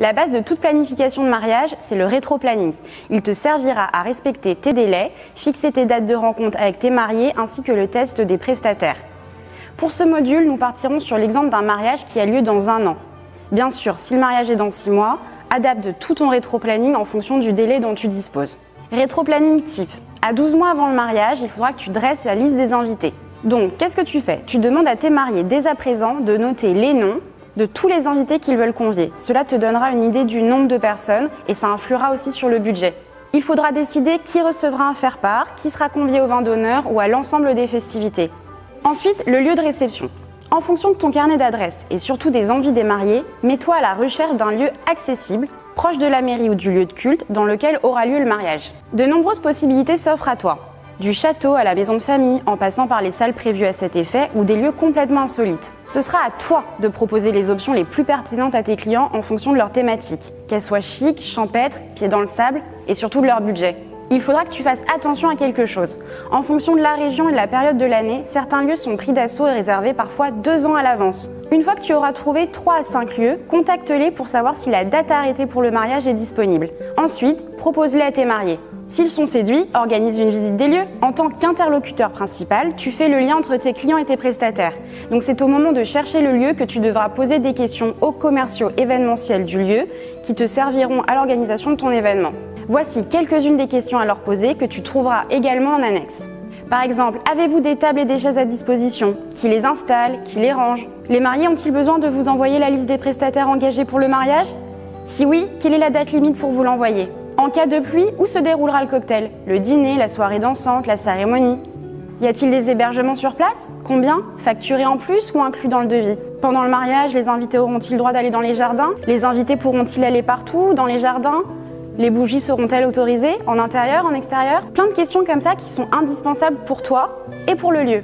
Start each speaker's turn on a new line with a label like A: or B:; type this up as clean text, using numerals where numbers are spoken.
A: La base de toute planification de mariage, c'est le rétro-planning. Il te servira à respecter tes délais, fixer tes dates de rencontre avec tes mariés ainsi que le test des prestataires. Pour ce module, nous partirons sur l'exemple d'un mariage qui a lieu dans 1 an. Bien sûr, si le mariage est dans 6 mois, adapte tout ton rétro-planning en fonction du délai dont tu disposes. Rétro-planning type. À 12 mois avant le mariage, il faudra que tu dresses la liste des invités. Donc, qu'est-ce que tu fais? Tu demandes à tes mariés dès à présent de noter les noms de tous les invités qu'ils veulent convier. Cela te donnera une idée du nombre de personnes et ça influera aussi sur le budget. Il faudra décider qui recevra un faire-part, qui sera convié au vin d'honneur ou à l'ensemble des festivités. Ensuite, le lieu de réception. En fonction de ton carnet d'adresses et surtout des envies des mariés, mets-toi à la recherche d'un lieu accessible, proche de la mairie ou du lieu de culte dans lequel aura lieu le mariage. De nombreuses possibilités s'offrent à toi. Du château à la maison de famille, en passant par les salles prévues à cet effet ou des lieux complètement insolites. Ce sera à toi de proposer les options les plus pertinentes à tes clients en fonction de leur thématique, qu'elles soient chic, champêtres, pieds dans le sable et surtout de leur budget. Il faudra que tu fasses attention à quelque chose. En fonction de la région et de la période de l'année, certains lieux sont pris d'assaut et réservés parfois 2 ans à l'avance. Une fois que tu auras trouvé 3 à 5 lieux, contacte-les pour savoir si la date arrêtée pour le mariage est disponible. Ensuite, propose-les à tes mariés. S'ils sont séduits, organise une visite des lieux. En tant qu'interlocuteur principal, tu fais le lien entre tes clients et tes prestataires. Donc c'est au moment de chercher le lieu que tu devras poser des questions aux commerciaux événementiels du lieu qui te serviront à l'organisation de ton événement. Voici quelques-unes des questions à leur poser que tu trouveras également en annexe. Par exemple, avez-vous des tables et des chaises à disposition? Qui les installe? Qui les range? Les mariés ont-ils besoin de vous envoyer la liste des prestataires engagés pour le mariage? Si oui, quelle est la date limite pour vous l'envoyer? En cas de pluie, où se déroulera le cocktail? Le dîner, la soirée dansante, la cérémonie? Y a-t-il des hébergements sur place? Combien? Facturés en plus ou inclus dans le devis? Pendant le mariage, les invités auront-ils le droit d'aller dans les jardins? Les invités pourront-ils aller partout, dans les jardins? Les bougies seront-elles autorisées? En intérieur, en extérieur? Plein de questions comme ça qui sont indispensables pour toi et pour le lieu.